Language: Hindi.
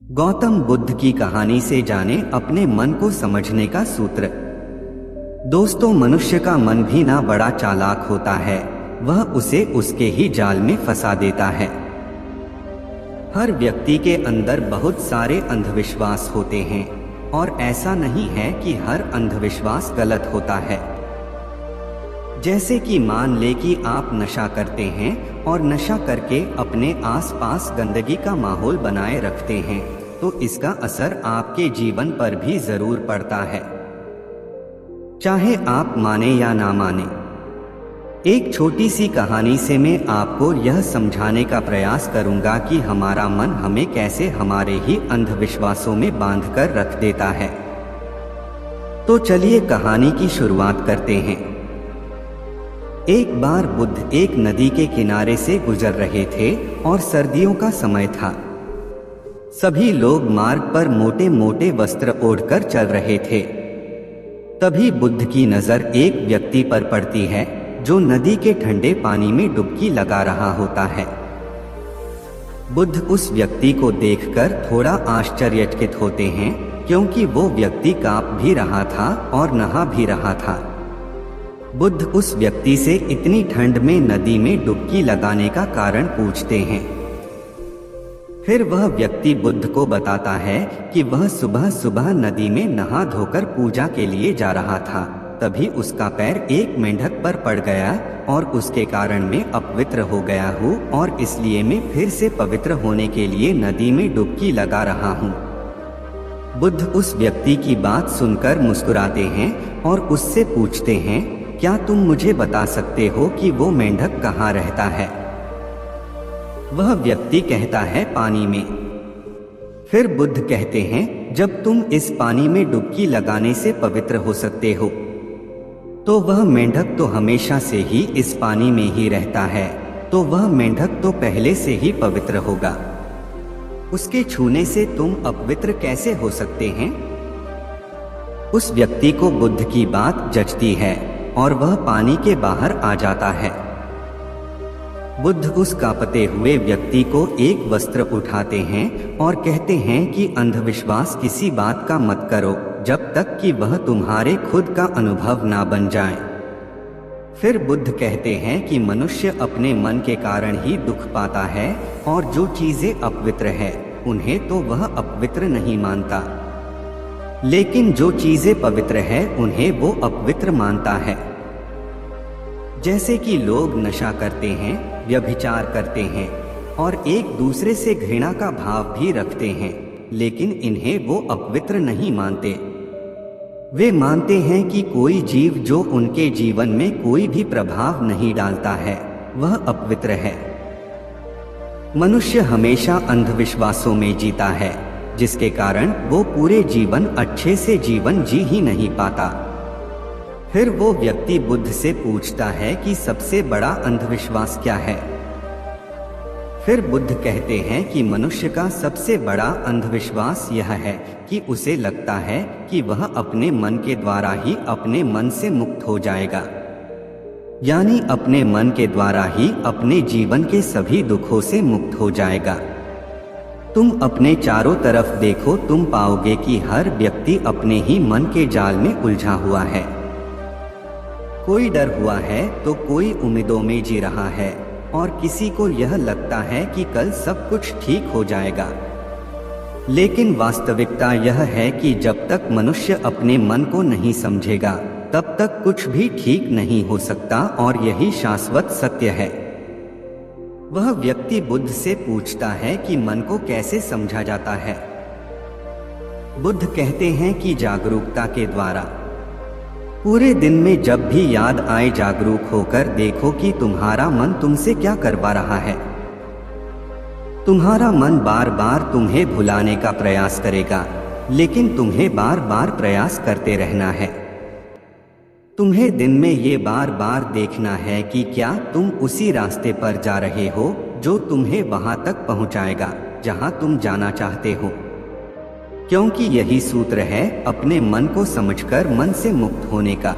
गौतम बुद्ध की कहानी से जाने अपने मन को समझने का सूत्र। दोस्तों, मनुष्य का मन भी ना बड़ा चालाक होता है, वह उसे उसके ही जाल में फंसा देता है। हर व्यक्ति के अंदर बहुत सारे अंधविश्वास होते हैं और ऐसा नहीं है कि हर अंधविश्वास गलत होता है। जैसे कि मान ले कि आप नशा करते हैं और नशा करके अपने आसपास गंदगी का माहौल बनाए रखते हैं, तो इसका असर आपके जीवन पर भी जरूर पड़ता है, चाहे आप माने या ना माने। एक छोटी सी कहानी से मैं आपको यह समझाने का प्रयास करूंगा कि हमारा मन हमें कैसे हमारे ही अंधविश्वासों में बांधकर रख देता है। तो चलिए कहानी की शुरुआत करते हैं। एक बार बुद्ध एक नदी के किनारे से गुजर रहे थे और सर्दियों का समय था। सभी लोग मार्ग पर मोटे मोटे वस्त्र ओढ़कर चल रहे थे। तभी बुद्ध की नजर एक व्यक्ति पर पड़ती है जो नदी के ठंडे पानी में डुबकी लगा रहा होता है। बुद्ध उस व्यक्ति को देखकर थोड़ा आश्चर्यचकित होते हैं, क्योंकि वो व्यक्ति कांप भी रहा था और नहा भी रहा था। बुद्ध उस व्यक्ति से इतनी ठंड में नदी में डुबकी लगाने का कारण पूछते हैं। फिर वह व्यक्ति बुद्ध को बताता है कि वह सुबह सुबह नदी में नहा धोकर पूजा के लिए जा रहा था। तभी उसका पैर एक मेंढक पर पड़ गया और उसके कारण मैं अपवित्र हो गया हूँ और इसलिए मैं फिर से पवित्र होने के लिए नदी में डुबकी लगा रहा हूँ। बुद्ध उस व्यक्ति की बात सुनकर मुस्कुराते हैं और उससे पूछते हैं, क्या तुम मुझे बता सकते हो कि वो मेंढक कहाँ रहता है? वह व्यक्ति कहता है, पानी में। फिर बुद्ध कहते हैं, जब तुम इस पानी में डुबकी लगाने से पवित्र हो सकते हो, तो वह मेंढक तो हमेशा से ही इस पानी में ही रहता है, तो वह मेंढक तो पहले से ही पवित्र होगा। उसके छूने से तुम अपवित्र कैसे हो सकते हैं? उस व्यक्ति को बुद्ध की बात जचती है और वह पानी के बाहर आ जाता है। बुद्ध उस कांपते हुए व्यक्ति को एक वस्त्र उठाते हैं और कहते हैं कि अंधविश्वास किसी बात का मत करो जब तक कि वह तुम्हारे खुद का अनुभव ना बन जाए। फिर बुद्ध कहते हैं कि मनुष्य अपने मन के कारण ही दुख पाता है और जो चीजें अपवित्र है उन्हें तो वह अपवित्र नहीं मानता, लेकिन जो चीजें पवित्र है उन्हें वो अपवित्र मानता है। जैसे कि लोग नशा करते हैं, व्यभिचार करते हैं और एक दूसरे से घृणा का भाव भी रखते हैं, लेकिन इन्हें वो अपवित्र नहीं मानते। वे मानते हैं कि कोई जीव जो उनके जीवन में कोई भी प्रभाव नहीं डालता है वह अपवित्र है। मनुष्य हमेशा अंधविश्वासों में जीता है, जिसके कारण वो पूरे जीवन अच्छे से जीवन जी ही नहीं पाता। फिर वो व्यक्ति बुद्ध से पूछता है कि सबसे बड़ा अंधविश्वास क्या है? फिर बुद्ध कहते हैं कि मनुष्य का सबसे बड़ा अंधविश्वास यह है कि उसे लगता है कि वह अपने मन के द्वारा ही अपने मन से मुक्त हो जाएगा, यानी अपने मन के द्वारा ही अपने जीवन के सभी दुखों से मुक्त हो जाएगा। तुम अपने चारों तरफ देखो, तुम पाओगे कि हर व्यक्ति अपने ही मन के जाल में उलझा हुआ है। कोई डर हुआ है तो कोई उम्मीदों में जी रहा है और किसी को यह लगता है कि कल सब कुछ ठीक हो जाएगा। लेकिन वास्तविकता यह है कि जब तक मनुष्य अपने मन को नहीं समझेगा तब तक कुछ भी ठीक नहीं हो सकता और यही शाश्वत सत्य है। वह व्यक्ति बुद्ध से पूछता है कि मन को कैसे समझा जाता है। बुद्ध कहते हैं कि जागरूकता के द्वारा। पूरे दिन में जब भी याद आए जागरूक होकर देखो कि तुम्हारा मन तुमसे क्या करवा रहा है। तुम्हारा मन बार बार तुम्हें भुलाने का प्रयास करेगा, लेकिन तुम्हें बार बार प्रयास करते रहना है। तुम्हें दिन में ये बार बार देखना है कि क्या तुम उसी रास्ते पर जा रहे हो जो तुम्हें वहां तक पहुंचाएगा जहां तुम जाना चाहते हो, क्योंकि यही सूत्र है अपने मन को समझकर मन से मुक्त होने का।